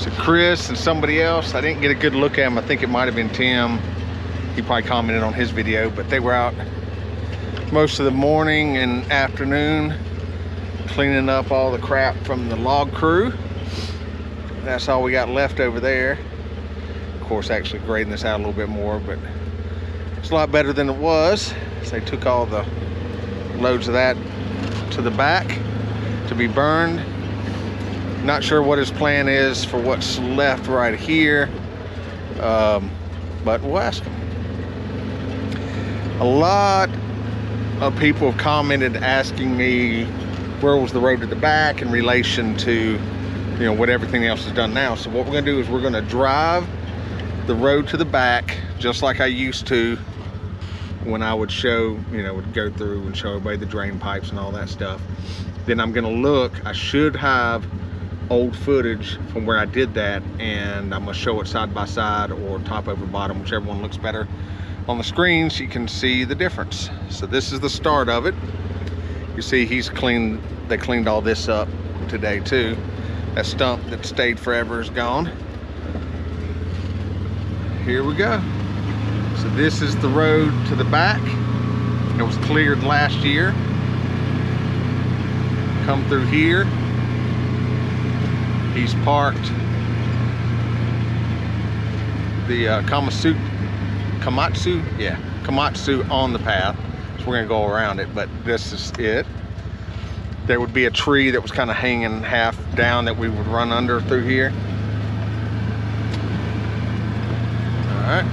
So Chris and somebody else, I didn't get a good look at him. I think it might have been Tim. He probably commented on his video, but they were out most of the morning and afternoon cleaning up all the crap from the log crew. That's all we got left over there. Of course, actually grading this out a little bit more, but it's a lot better than it was. So they took all the loads of that to the back to be burned. Not sure what his plan is for what's left right here, but we'll ask him. A lot of people have commented asking me where was the road to the back in relation to, you know, what everything else is done now. So what we're gonna do is we're gonna drive the road to the back just like I used to when I would show, you know, would go through and show everybody the drain pipes and all that stuff. Then I'm gonna look, I should have old footage from where I did that, and I'm gonna show it side by side or top over bottom, whichever one looks better on the screen, so you can see the difference. So this is the start of it. You see they cleaned all this up today too. That stump that stayed forever is gone. Here we go. So this is the road to the back. It was cleared last year. Come through here. He's parked the Komatsu on the path. So we're gonna go around it, but this is it. There would be a tree that was kind of hanging half down that we would run under through here. All right,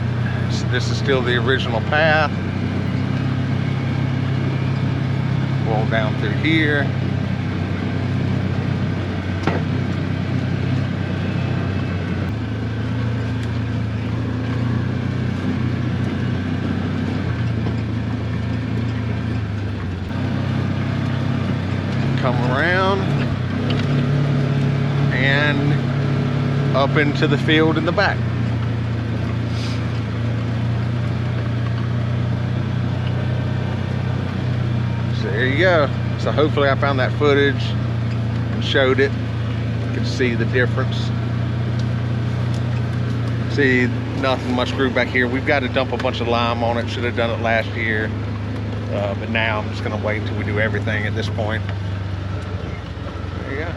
so this is still the original path. Roll down through here. Come around and up into the field in the back. So there you go. So hopefully I found that footage and showed it. You can see the difference. See, nothing much grew back here. We've got to dump a bunch of lime on it. Should have done it last year. But now I'm just gonna wait until we do everything at this point. There you go.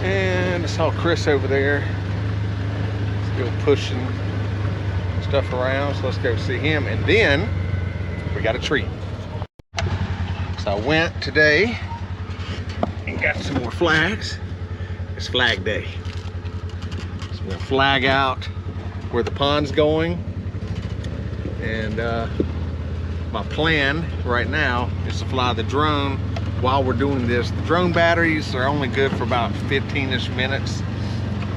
And I saw Chris over there still pushing stuff around, so let's go see him. And then we got a treat. So I went today and got some more flags. It's flag day. So we're gonna flag out where the pond's going. And my plan right now is to fly the drone while we're doing this. The drone batteries are only good for about 15-ish minutes,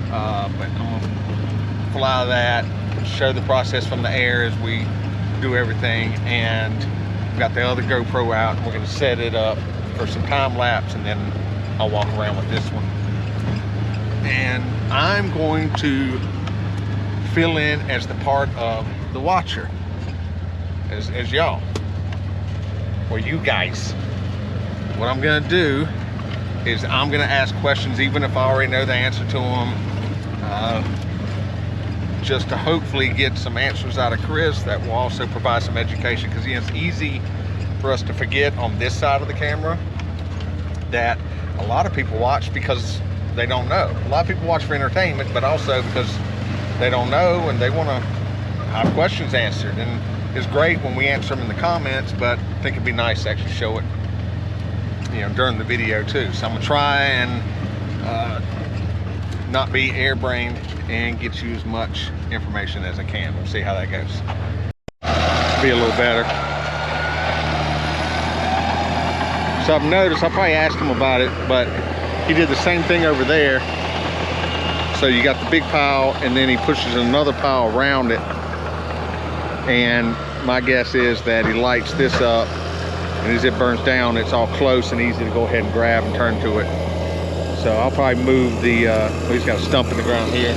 but I'm gonna fly that, show the process from the air as we do everything, and we've got the other GoPro out, and we're gonna set it up for some time lapse, and then I'll walk around with this one. And I'm going to fill in as the part of the watcher. As y'all, or you guys. What I'm gonna do is I'm gonna ask questions even if I already know the answer to them, just to hopefully get some answers out of Chris that will also provide some education, because it's easy for us to forget on this side of the camera that a lot of people watch because they don't know. A lot of people watch for entertainment, but also because they don't know and they want to have questions answered. And it's great when we answer them in the comments, but I think it'd be nice to actually show it, you know, during the video too. So I'm gonna try and not be airbrained and get you as much information as I can. We'll see how that goes. Be a little better. So I've noticed, I probably asked him about it, but he did the same thing over there. So you got the big pile, and then he pushes another pile around it. And my guess is that he lights this up, and as it burns down, it's all close and easy to go ahead and grab and turn to it. So I'll probably move the, he's got a stump in the ground here.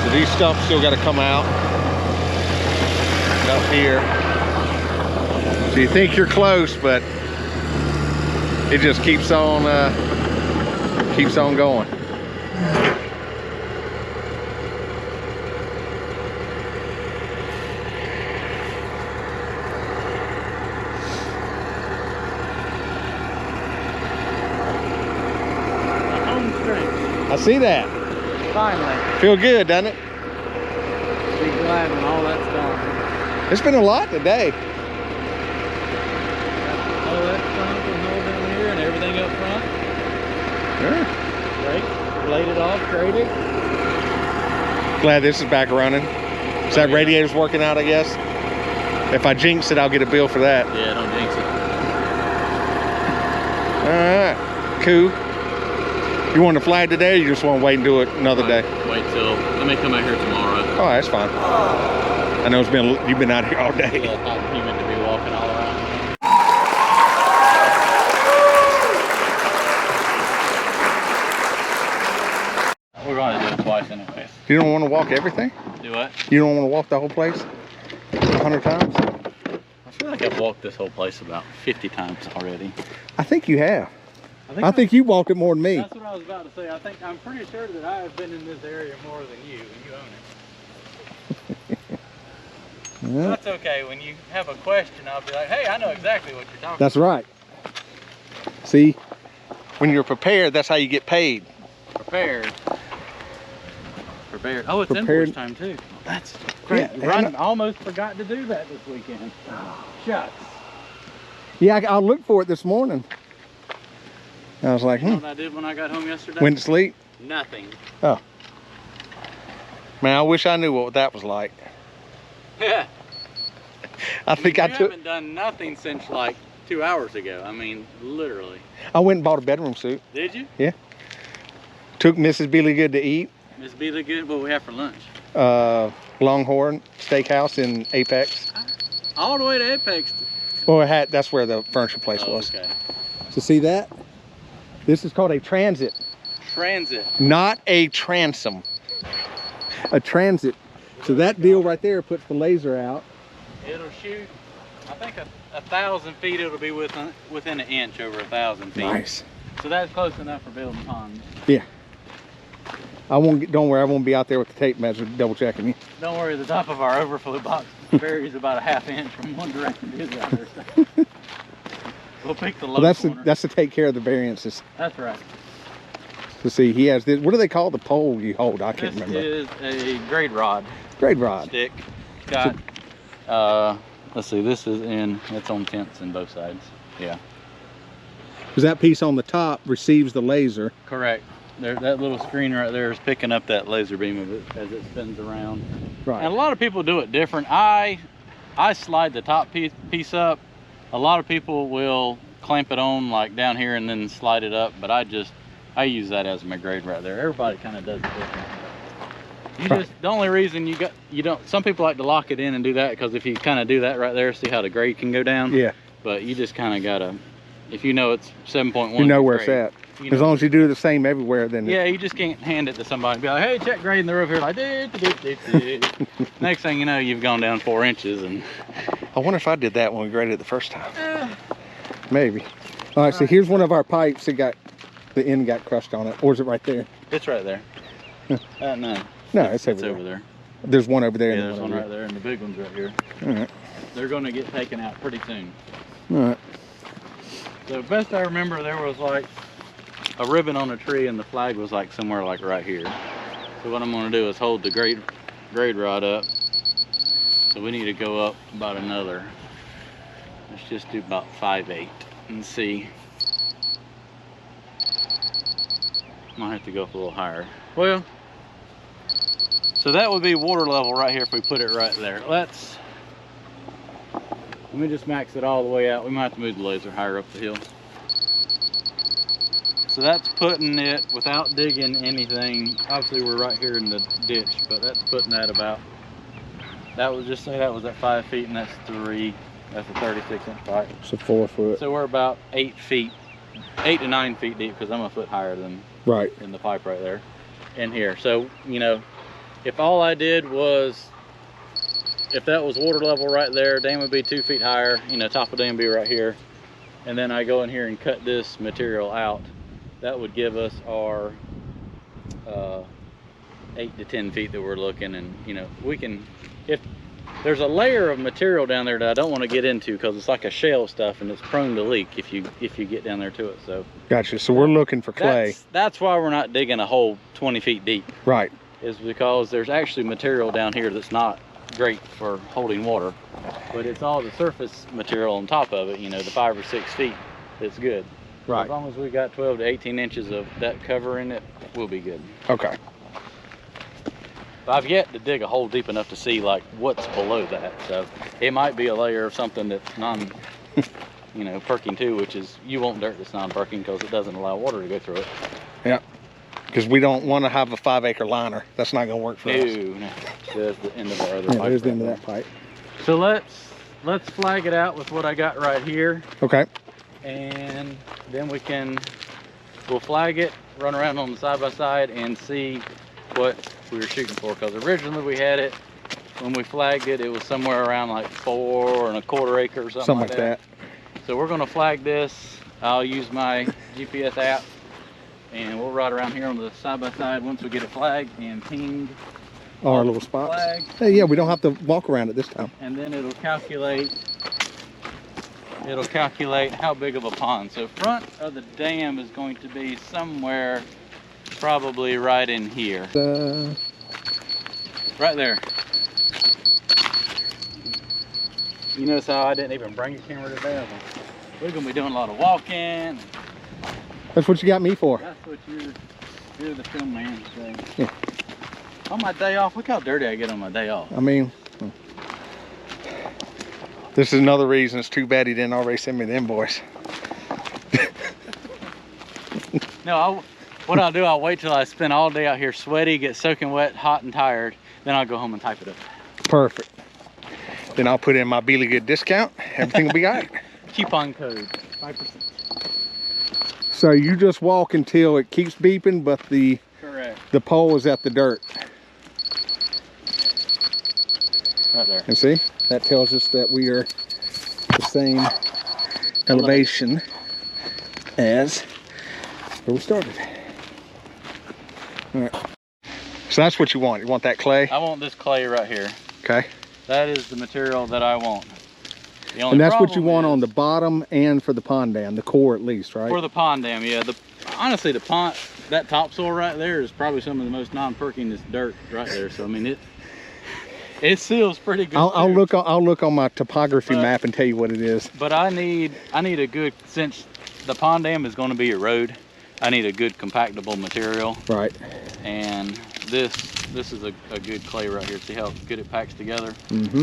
So these stumps still got to come out. And up here. So you think you're close, but it just keeps on going. I see that. Finally. Feel good, doesn't it? Be glad when all that's gone. It's been a lot today. All that front and hold down here and everything up front. Sure. Great. Laid it off, traded. Glad this is back running. So that radiator's working out, I guess. If I jinx it, I'll get a bill for that. Yeah, don't jinx it. All right, cool. You want to flag today, or you just want to wait and do it another day? Wait till, I may come out here tomorrow. Oh, that's fine. I know you've been out here all day. Yeah, it's not human to be walking all around. We're going to do it twice anyways. You don't want to walk everything? Do what? You don't want to walk the whole place 100 times? I feel like I've walked this whole place about 50 times already. I think you have. I think you walked it more than me. That's what I was about to say. I'm pretty sure that I have been in this area more than you, and you own it. Yeah. That's okay. When you have a question, I'll be like, hey, I know exactly what you're talking That's right. See, when you're prepared, that's how you get paid. Prepared. Prepared. Oh, it's Prepared. invoice time too. That's great. Yeah, I almost forgot to do that this weekend. Shucks. Yeah, I looked for it this morning. I was like, You know what I did when I got home yesterday? Went to sleep? Nothing. Oh. Man, I wish I knew what that was like. Yeah. I think you I took... haven't done nothing since like 2 hours ago. I mean, literally. I went and bought a bedroom suit. Did you? Yeah. Took Mrs. Billy Good to eat. Miss Beely good. What we have for lunch? Longhorn Steakhouse in Apex. All the way to Apex. Well, that's where the furniture place was. Okay. So see that? This is called a transit. Transit. Not a transom. A transit. So that deal right there puts the laser out. It'll shoot, I think 1,000 feet it'll be within an inch over 1,000 feet. Nice. So that's close enough for building ponds. Yeah. I won't get, don't worry, I won't be out there with the tape measure double checking you. Don't worry, the top of our overflow box varies about a ½ inch from one direction to the other. So. We'll pick the low corner. That's to take care of the variances. That's right. So see, he has this, what do they call the pole you hold? I can't remember. This is a grade rod. Grade rod. Stick. Got, let's see, this is it's on tenths in both sides. Yeah. Because that piece on the top receives the laser. Correct. There, that little screen right there is picking up that laser beam of it as it spins around. Right. And a lot of people do it different. I slide the top piece up. A lot of people will clamp it on like down here and then slide it up, but I use that as my grade right there. Everybody kind of does it different. The only reason you don't, some people like to lock it in and do that because if you kind of do that right there, see how the grade can go down? Yeah. But you just kind of gotta, if you know it's 7.1. You know where it's at. As long as you do the same everywhere, then yeah, you just can't hand it to somebody and be like, hey, check grade in the roof here, like next thing you know, you've gone down 4 inches. And I wonder if I did that when we graded it the first time. Maybe. All right, so here's one of our pipes. The end got crushed on it. Or is it right there? It's right there. No. No, it's over there. There's one over there. Yeah, there's one right there, and the big one's right here. All right. They're going to get taken out pretty soon. All right. So best I remember, there was like a ribbon on a tree, and the flag was like somewhere like right here. So what I'm going to do is hold the grade rod up. So we need to go up about another. Let's just do about 5/8 and see. Might have to go up a little higher. Well, so that would be water level right here if we put it right there. Let me just max it all the way out. We might have to move the laser higher up the hill. So that's putting it without digging anything. Obviously we're right here in the ditch, but that's putting that about, that was just say that was at 5 feet and that's 3. That's a 36-inch pipe. So 4 foot. So we're about 8 feet, 8 to 9 feet deep because I'm a foot higher than in the pipe right there in here. So, you know, if all I did was, if that was water level right there, dam would be 2 feet higher, you know, top of dam would be right here. and then I go in here and cut this material out. That would give us our 8 to 10 feet that we're looking, and you know, we can, if there's a layer of material down there that I don't want to get into because it's like a shale stuff and it's prone to leak if you get down there to it. So gotcha. So we're looking for clay. That's why we're not digging a hole 20 feet deep. Right. Is because there's actually material down here that's not great for holding water, but it's all the surface material on top of it, you know, the 5 or 6 feet, that's good. Right. As long as we got 12 to 18 inches of that cover in it, we'll be good. Okay. But I've yet to dig a hole deep enough to see like what's below that, so it might be a layer of something that's non you know, perking too, which is, you want dirt that's non-perking because it doesn't allow water to go through it. Yeah, because we don't want to have a 5-acre liner. That's not going to work for us. No, that's the end of our other Yeah, pipe. there's the end of that pipe. So let's flag it out with what I got right here. Okay. And then we'll flag it, run around on the side by side and see what we were shooting for, because originally we had it, when we flagged it, it was somewhere around like 4 1/4 acres or something like that. So we're going to flag this. I'll use my GPS app and we'll ride around here on the side by side once we get it flagged and pinged Our little spots. flag. Hey, yeah, we don't have to walk around it this time. And then it'll calculate how big of a pond. So front of the dam is going to be somewhere probably right in here. Right there. You notice how I didn't even bring a camera today? We're gonna be doing a lot of walking. That's what you got me for. That's what you're the film man. So. Yeah. On my day off, look how dirty I get on my day off. I mean, this is another reason it's too bad he didn't already send me the invoice. No, what I'll do, I'll wait till I spend all day out here sweaty, get soaking wet, hot and tired, then I'll go home and type it up. Perfect. Then I'll put in my Beely Good discount. Everything will be all right. Coupon code, 5%. So you just walk until it keeps beeping, but the Correct. The pole is at the dirt. Right there. And see, that tells us that we are the same elevation as where we started. All right. So that's what you want. You want that clay? I want this clay right here. Okay. That is the material that I want. The only And that's what you problem want is, on the bottom and for the pond dam, the core at least, right? for the pond dam, yeah. Honestly, the pond, that topsoil right there is probably some of the most non-perkingest dirt right there. So I mean, it seals pretty good. I'll look on my topography map and tell you what it is. But I need a good, since the pond dam is going to be a road, I need a good compactable material. Right. And this is a good clay right here. See how good it packs together? Mm-hmm.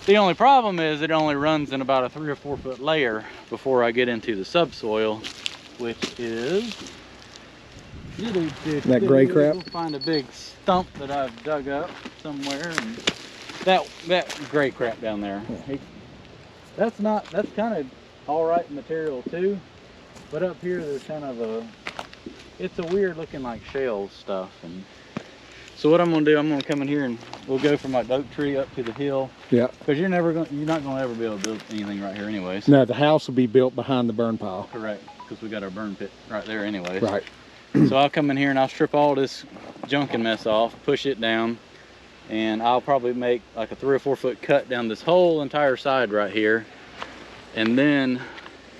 The only problem is it only runs in about a 3 or 4 foot layer before I get into the subsoil, which is that gray crap. We'll find a big stump that I've dug up somewhere, and that gray crap down there. Yeah. That's kind of all right material too, but up here there's kind of it's a weird looking like shale stuff. And so what I'm gonna do, I'm gonna come in here and we'll go from my oak tree up to the hill. Yeah. Because you're not gonna ever be able to build anything right here anyways. No, the house will be built behind the burn pile. Correct. Because we got our burn pit right there anyways. Right. So I'll come in here and I'll strip all this junk and mess off, push it down, and I'll probably make like a 3 or 4 foot cut down this whole entire side right here. And then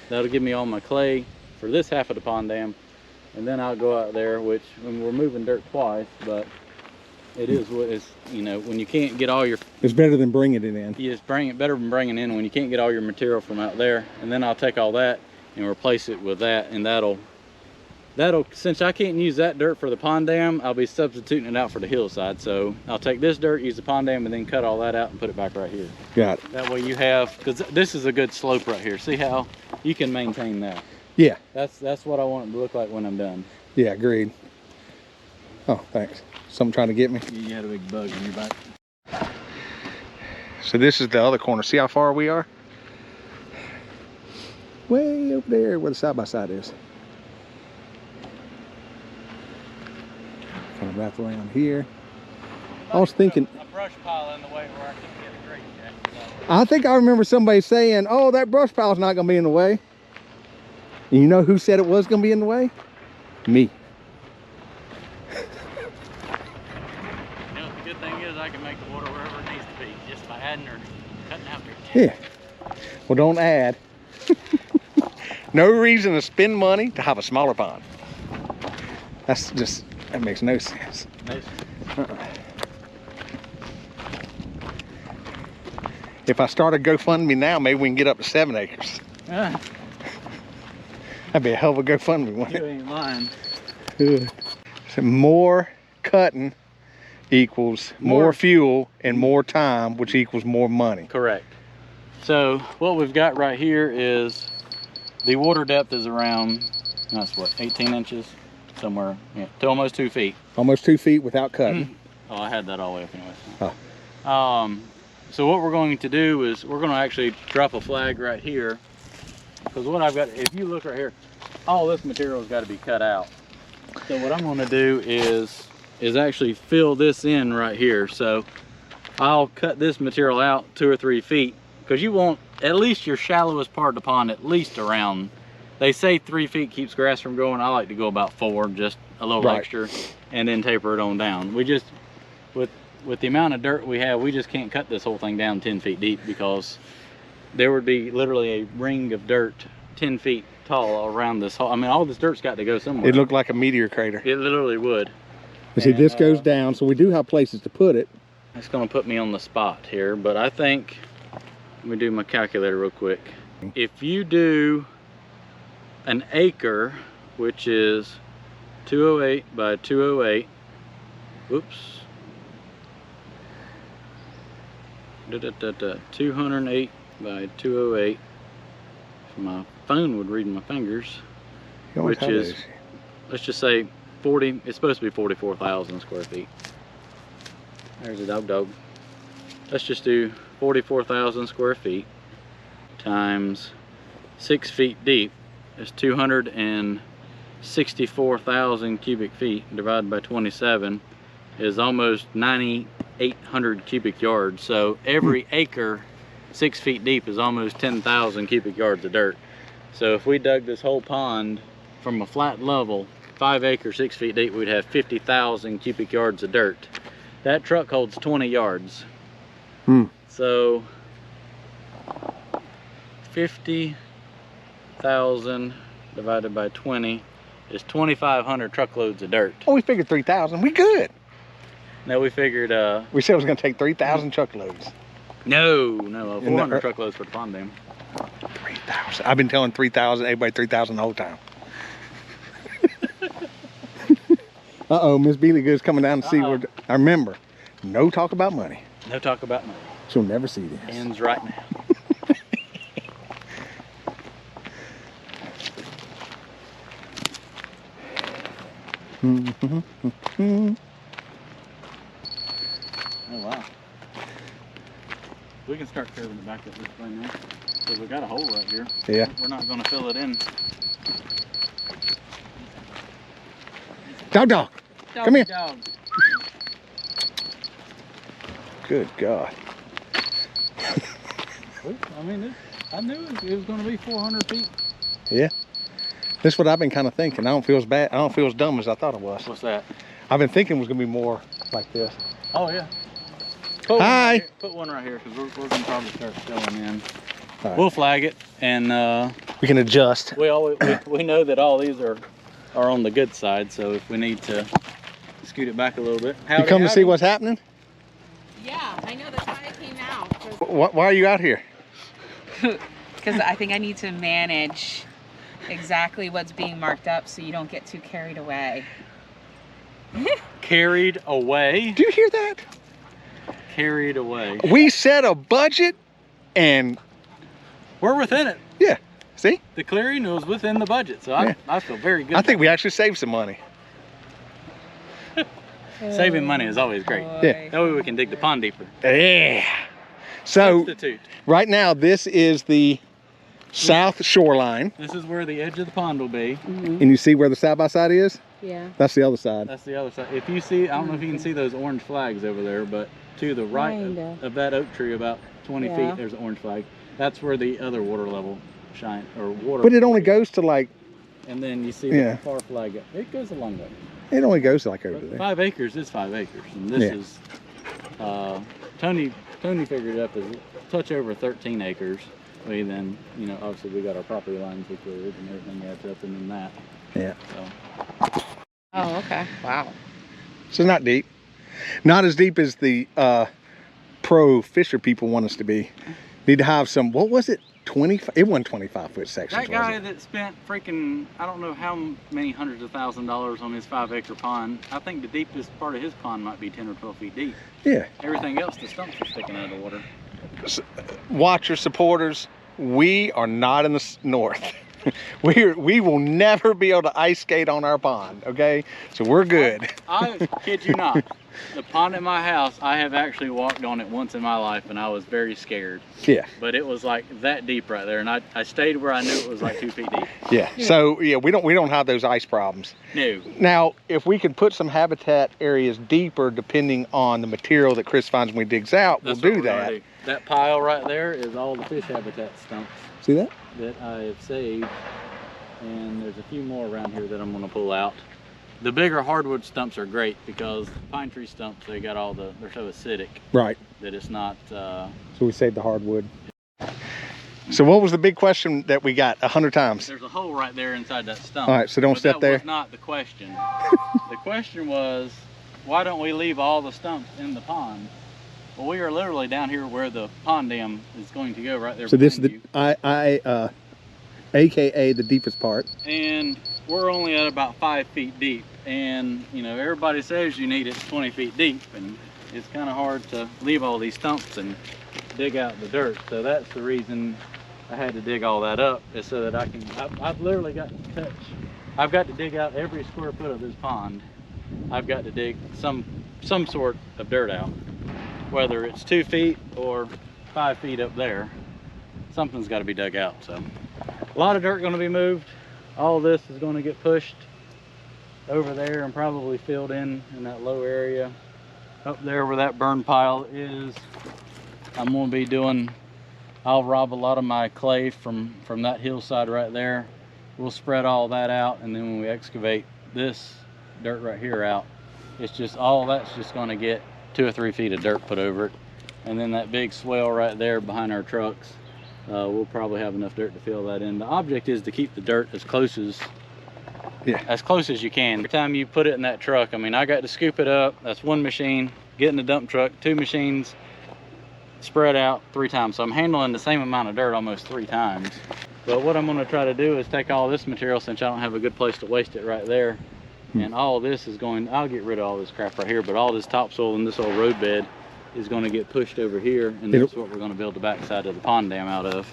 that'll give me all my clay for this half of the pond dam. And then I'll go out there, which when we're moving dirt twice, but it is what is, you know, when you can't get all your... It's better than bringing it in. Yes, better than bringing in when you can't get all your material from out there. And then I'll take all that and replace it with that, and that'll since I can't use that dirt for the pond dam, I'll be substituting it out for the hillside. So I'll take this dirt, use the pond dam, and then cut all that out and put it back right here. Got it. That way you have, because this is a good slope right here. See how you can maintain that? Yeah. That's what I want it to look like when I'm done. Yeah, agreed. Oh, thanks. Something trying to get me? You had a big bug in your back. So this is the other corner. See how far we are? Way over there where the side-by-side is. Kind of wrap around here. I was thinking... A brush pile in the way where I can't get a grate yet. I think I remember somebody saying, oh, that brush pile's not going to be in the way. And you know who said it was gonna be in the way? Me. You know, the good thing is I can make the water wherever it needs to be, just by adding or cutting out there. Yeah. Well, don't add. No reason to spend money to have a smaller pond. That makes no sense. If I start a GoFundMe now, maybe we can get up to 7 acres. That'd be a hell of a GoFundMe one. You ain't lying. So more cutting equals more fuel and more time, which equals more money. Correct. So what we've got right here is the water depth is around, that's what, 18 inches? Somewhere, yeah, to almost 2 feet. Almost 2 feet without cutting. Oh, I had that all the way up anyway. Oh. So what we're going to do is we're going to actually drop a flag right here, because what I've got, if you look right here, all this material's got to be cut out. So what I'm going to do is actually fill this in right here. So I'll cut this material out 2 or 3 feet, because you want at least your shallowest part of the pond at least around, they say 3 feet keeps grass from growing. I like to go about 4, just a little extra, and then taper it on down. We just, with the amount of dirt we have, we just can't cut this whole thing down 10 feet deep, because there would be literally a ring of dirt 10 feet tall around this whole, I mean, all this dirt's got to go somewhere. It looked like a meteor crater. It literally would. You see, this goes down, so we do have places to put it. It's going to put me on the spot here, but I think, let me do my calculator real quick. If you do an acre, which is 208 by 208, whoops, 208 by 208, my phone would read my fingers, which is, let's just say 40, it's supposed to be 44,000 square feet. There's a dog. Let's just do 44,000 square feet times 6 feet deep is 264,000 cubic feet, divided by 27 is almost 9,800 cubic yards. So every acre 6 feet deep is almost 10,000 cubic yards of dirt. So if we dug this whole pond from a flat level, 5 acres, 6 feet deep, we'd have 50,000 cubic yards of dirt. That truck holds 20 yards. So 50,000 divided by 20 is 2,500 truckloads of dirt. Oh, we figured 3,000. We good. No, we figured we said it was gonna take 3,000 truckloads. No, 400 truckloads for the pond dam. 3,000. I've been telling 3,000, everybody 3,000 the whole time. Uh-oh, Miss Beely Good's coming down to see where, I remember, no talk about money. No talk about money. She'll never see this. Ends right now. Oh wow. We can start curving it back up this way now, because we got a hole right here. Yeah. We're not going to fill it in. Dog. Come here. Dog. Good God. I mean, I knew it was going to be 400 feet. Yeah. This is what I've been kind of thinking. I don't feel as bad. I don't feel as dumb as I thought it was. What's that? I've been thinking it was going to be more like this. Oh, yeah. Hi. Put one right here, because we're going to probably start filling in. Right. We'll flag it, and we can adjust. we know that all these are on the good side, so if we need to scoot it back a little bit. You come to see what's happening? Yeah, I know, that's why I came out. Why are you out here? Because I think I need to manage exactly what's being marked up so you don't get too carried away. Carried away? Do you hear that? Carried away. We set a budget and we're within it. Yeah, see? The clearing was within the budget, so Yeah. I feel very good. I think we actually saved some money. Saving money is always great. Yeah. That way we can dig the pond deeper. Yeah. So Substitute. right now this is the south shoreline. This is where the edge of the pond will be. And you see where the side-by-side is? Yeah. That's the other side. That's the other side. If you see, I don't know if you can see those orange flags over there, but to the right Kinda. of that oak tree, about 20 Yeah. feet, there's an orange flag. That's where the other water level shine or water. But it only goes to like, And then you see Yeah. the far flag. It goes a long way. it only goes to like over But there. 5 acres is 5 acres, and this Yeah. is Tony figured it up as a touch over 13 acres. We then, you know, obviously we got our property lines recorded and everything adds up, and then that. Yeah. So Oh, okay. Wow. So it's not deep. Not as deep as the pro fisher people want us to be. Need to have some, what was it? 25, it wasn't 25-foot sections. that guy that spent freaking, I don't know how many hundreds of $1,000s on his 5 acre pond. I think the deepest part of his pond might be 10 or 12 feet deep. Yeah. Everything else, the stumps are sticking out of the water. Watcher supporters, we are not in the north. We will never be able to ice skate on our pond, okay? So we're good. I kid you not. The pond at my house, I have actually walked on it once in my life, and I was very scared. Yeah. But it was like that deep right there, and I stayed where I knew it was like 2 feet deep. Yeah. So yeah, we don't have those ice problems. No. Now, if we could put some habitat areas deeper, depending on the material that Chris finds when we digs out, That's we'll what do we're gonna that. do. That pile right there is all the fish habitat stumps See that? that I have saved, and there's a few more around here that I'm going to pull out. The bigger hardwood stumps are great because pine tree stumps, they're so acidic Right. that it's not. So we saved the hardwood. So what was the big question that we got 100 times? There's a hole right there inside that stump. All right, so don't But step that there. was not the question. The question was, why don't we leave all the stumps in the pond? Well, we are literally down here where the pond dam is going to go, right there. So this is behind the AKA the deepest part. you. And we're only at about 5 feet deep, and you know everybody says you need it 20 feet deep, and it's kind of hard to leave all these stumps and dig out the dirt. So that's the reason I had to dig all that up, is so that I can. I've literally got to touch. I've got to dig out every square foot of this pond. I've got to dig some sort of dirt out, whether it's 2 feet or 5 feet up there. Something's got to be dug out. So a lot of dirt going to be moved. All this is going to get pushed over there and probably filled in that low area up there where that burn pile is. I'm going to be doing, I'll rob a lot of my clay from that hillside right there. We'll spread all that out, and then when we excavate this dirt right here out, it's just all that's just going to get 2 or 3 feet of dirt put over it. And then that big swell right there behind our trucks, we'll probably have enough dirt to fill that in. The object is to keep the dirt as close as you can. Every time you put it in that truck, I mean, I got to scoop it up. That's one machine. Get in the dump truck, 2 machines, spread out 3 times. So I'm handling the same amount of dirt almost 3 times. But what I'm going to try to do is take all this material, since I don't have a good place to waste it right there. And all this is going, I'll get rid of all this crap right here, but all this topsoil and this old road bed is going to get pushed over here, and that's what we're going to build the backside of the pond dam out of.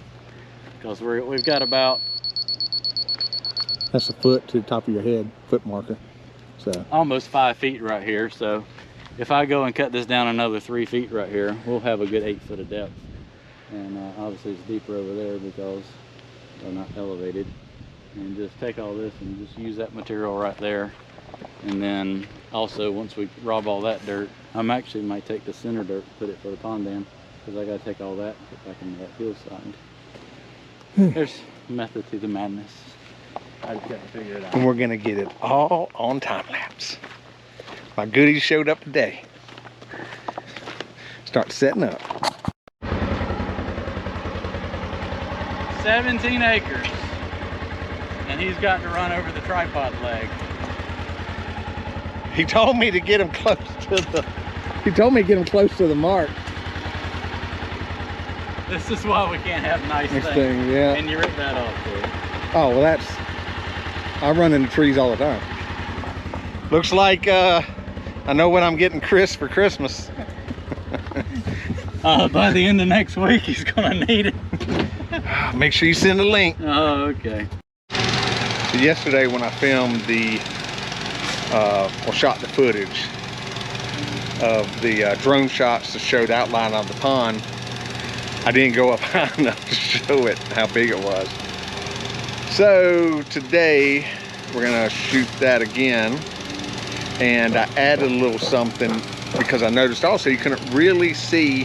Because we've got about, That's a foot to the top of your head, foot marker. So almost 5 feet right here. So if I go and cut this down another 3 feet right here, we'll have a good 8 foot of depth. And obviously it's deeper over there because they're not elevated. And just take all this and just use that material right there. And then also, once we rob all that dirt, I'm actually might take the center dirt, put it for the pond dam, because I got to take all that and put back into that hillside. There's method to the madness. I just got to figure it out. and we're gonna get it all on time lapse. My goodies showed up today. Start setting up. 17 acres, and he's got to run over the tripod leg. He told me to get him close to the. He told me to get him close to the mark. This is why we can't have nice Next things. thing, yeah. And you rip that off, too. Oh well, that's. I run into trees all the time. Looks like I know when I'm getting Chris for Christmas. By the end of next week, he's gonna need it. Make sure you send a link. Oh, okay. So yesterday when I filmed the, or shot the footage of the drone shots to show the outline of the pond, I didn't go up high enough to show it how big it was. So today we're gonna shoot that again, and I added a little something because I noticed also you couldn't really see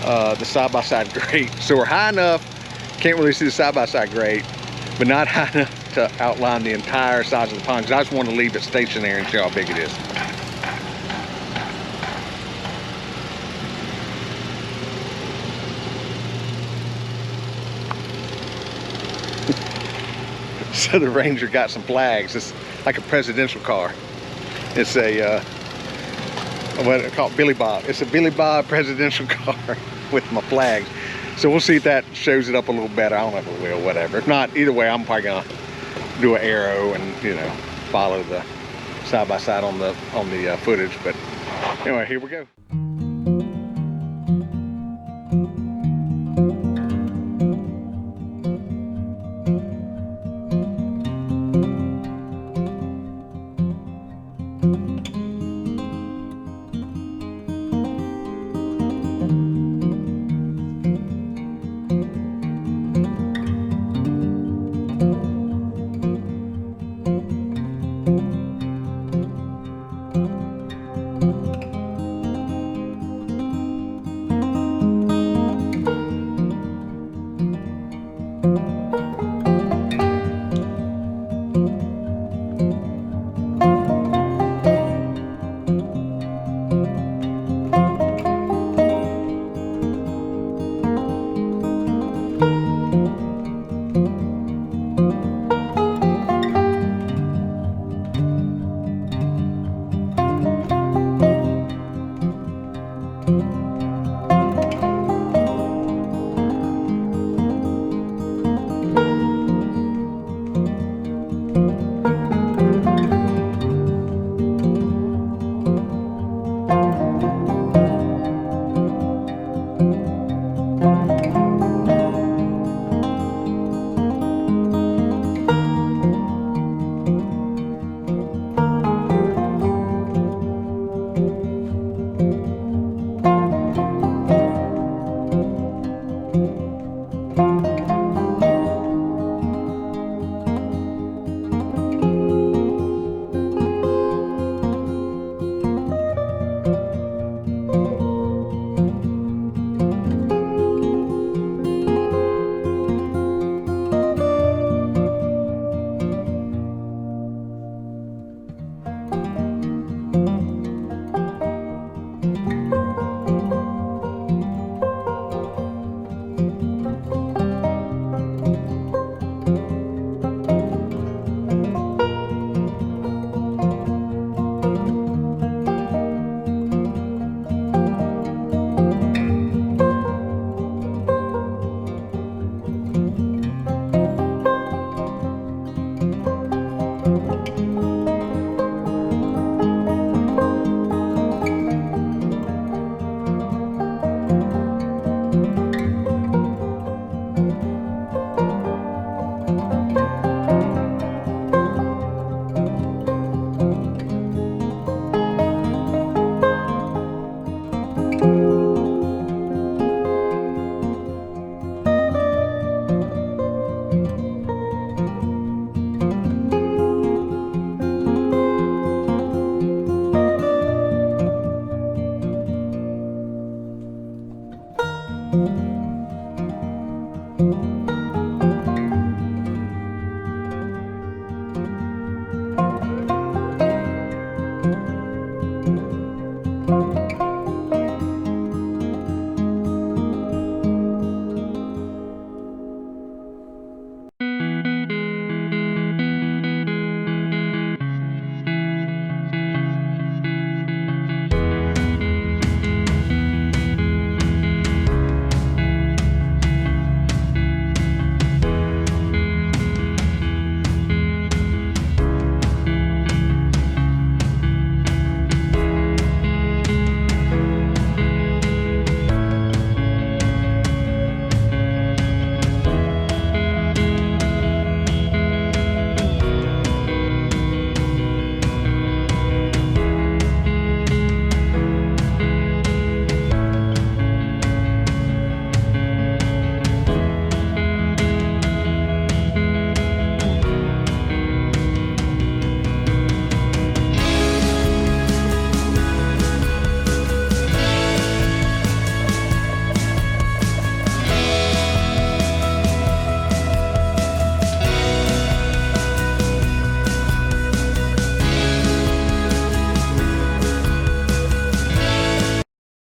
the side-by-side grate. So we're high enough Can't really see the side-by-side grade, but not high enough to outline the entire size of the pond, 'cause I just want to leave it stationary and show how big it is. So the ranger got some flags. It's like a presidential car. It's a what they call it, Billy Bob. It's a Billy Bob presidential car with my flags. So we'll see if that shows it up a little better. I don't know if it will, whatever. If not, either way, I'm probably gonna do an arrow and, you know, follow the side by side on the footage. But anyway, here we go.